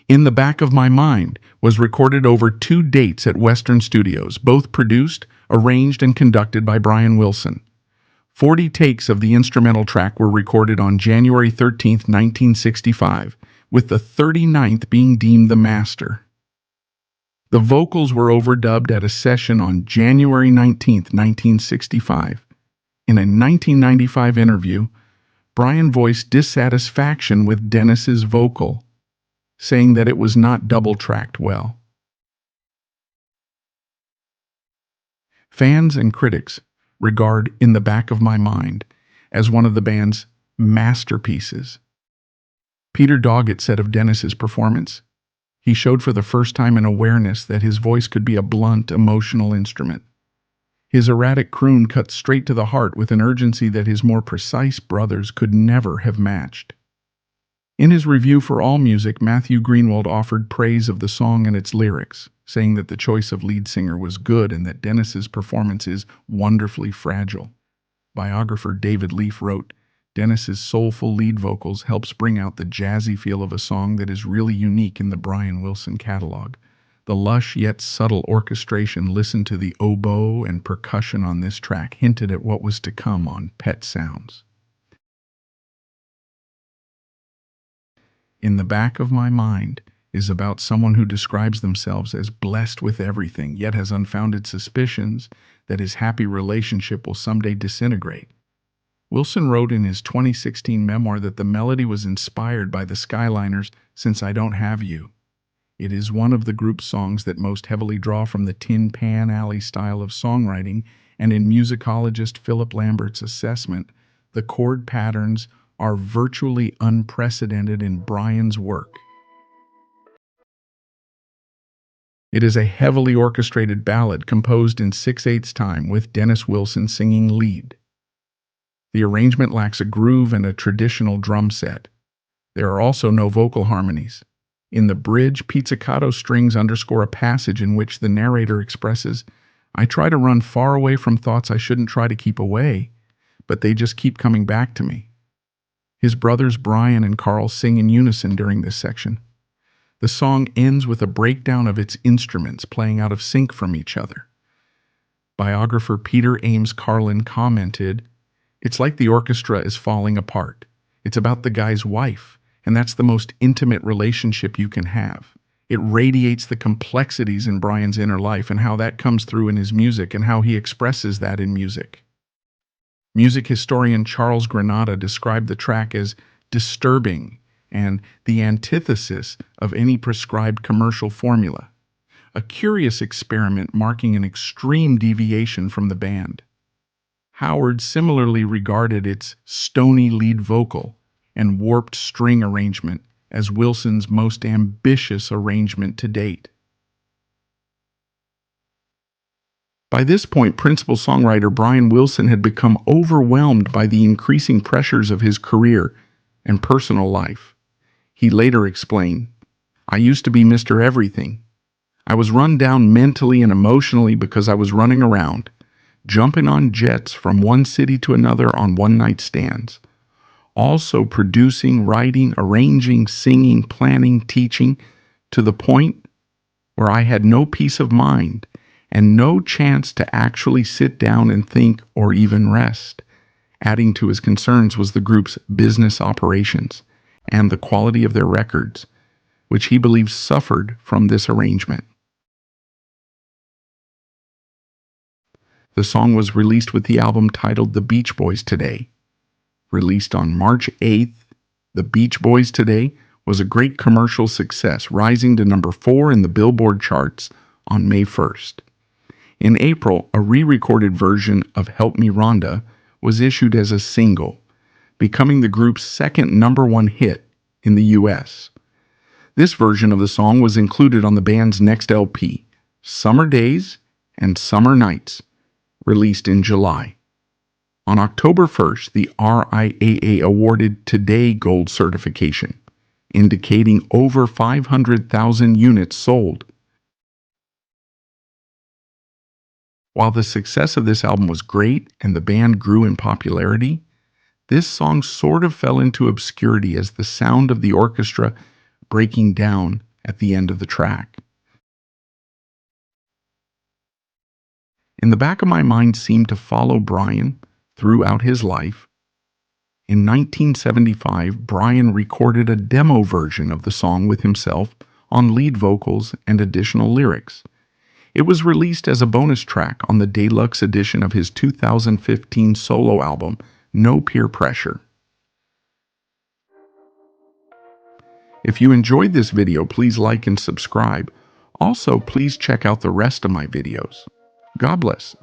In the Back of My Mind was recorded over 2 dates at Western Studios, both produced, arranged, and conducted by Brian Wilson. 40 takes of the instrumental track were recorded on January 13, 1965, with the 39th being deemed the master. The vocals were overdubbed at a session on January 19, 1965. In a 1995 interview, Brian voiced dissatisfaction with Dennis's vocal, saying that it was not double-tracked well. Fans and critics regard In the Back of My Mind as one of the band's masterpieces. Peter Doggett said of Dennis's performance, "He showed for the first time an awareness that his voice could be a blunt, emotional instrument. His erratic croon cut straight to the heart with an urgency that his more precise brothers could never have matched." In his review for AllMusic, Matthew Greenwald offered praise of the song and its lyrics, saying that the choice of lead singer was good and that Dennis's performance is wonderfully fragile. Biographer David Leaf wrote, "Dennis's soulful lead vocals helps bring out the jazzy feel of a song that is really unique in the Brian Wilson catalog. The lush yet subtle orchestration listened to the oboe and percussion on this track hinted at what was to come on Pet Sounds." In the Back of My Mind is about someone who describes themselves as blessed with everything, yet has unfounded suspicions that his happy relationship will someday disintegrate. Wilson wrote in his 2016 memoir that the melody was inspired by the Skyliners' Since I Don't Have You. It is one of the group's songs that most heavily draw from the Tin Pan Alley style of songwriting, and in musicologist Philip Lambert's assessment, the chord patterns are virtually unprecedented in Brian's work. It is a heavily orchestrated ballad composed in 6/8 time with Dennis Wilson singing lead. The arrangement lacks a groove and a traditional drum set. There are also no vocal harmonies. In the bridge, pizzicato strings underscore a passage in which the narrator expresses, "I try to run far away from thoughts I shouldn't try to keep away, but they just keep coming back to me." His brothers Brian and Carl sing in unison during this section. The song ends with a breakdown of its instruments playing out of sync from each other. Biographer Peter Ames Carlin commented, "It's like the orchestra is falling apart. It's about the guy's wife, and that's the most intimate relationship you can have. It radiates the complexities in Brian's inner life and how that comes through in his music and how he expresses that in music." Music historian Charles Granada described the track as disturbing and the antithesis of any prescribed commercial formula, a curious experiment marking an extreme deviation from the band. Howard similarly regarded its stony lead vocal and warped string arrangement as Wilson's most ambitious arrangement to date. By this point, principal songwriter Brian Wilson had become overwhelmed by the increasing pressures of his career and personal life. He later explained, "I used to be Mr. Everything. I was run down mentally and emotionally because I was running around, jumping on jets from one city to another on one-night stands. Also producing, writing, arranging, singing, planning, teaching, to the point where I had no peace of mind and no chance to actually sit down and think or even rest." Adding to his concerns was the group's business operations and the quality of their records, which he believes suffered from this arrangement. The song was released with the album titled The Beach Boys Today. Released on March 8th, The Beach Boys Today was a great commercial success, rising to number 4 in the Billboard charts on May 1st. In April, a re-recorded version of Help Me Rhonda was issued as a single, becoming the group's second #1 hit in the U.S. This version of the song was included on the band's next LP, Summer Days and Summer Nights, released in July. On October 1st, the RIAA awarded Today Gold certification, indicating over 500,000 units sold. While the success of this album was great and the band grew in popularity, this song sort of fell into obscurity as the sound of the orchestra breaking down at the end of the track. In the back of my mind seemed to follow Brian throughout his life. In 1975, Brian recorded a demo version of the song with himself on lead vocals and additional lyrics. It was released as a bonus track on the deluxe edition of his 2015 solo album, No Peer Pressure. If you enjoyed this video, please like and subscribe. Also, please check out the rest of my videos. God bless.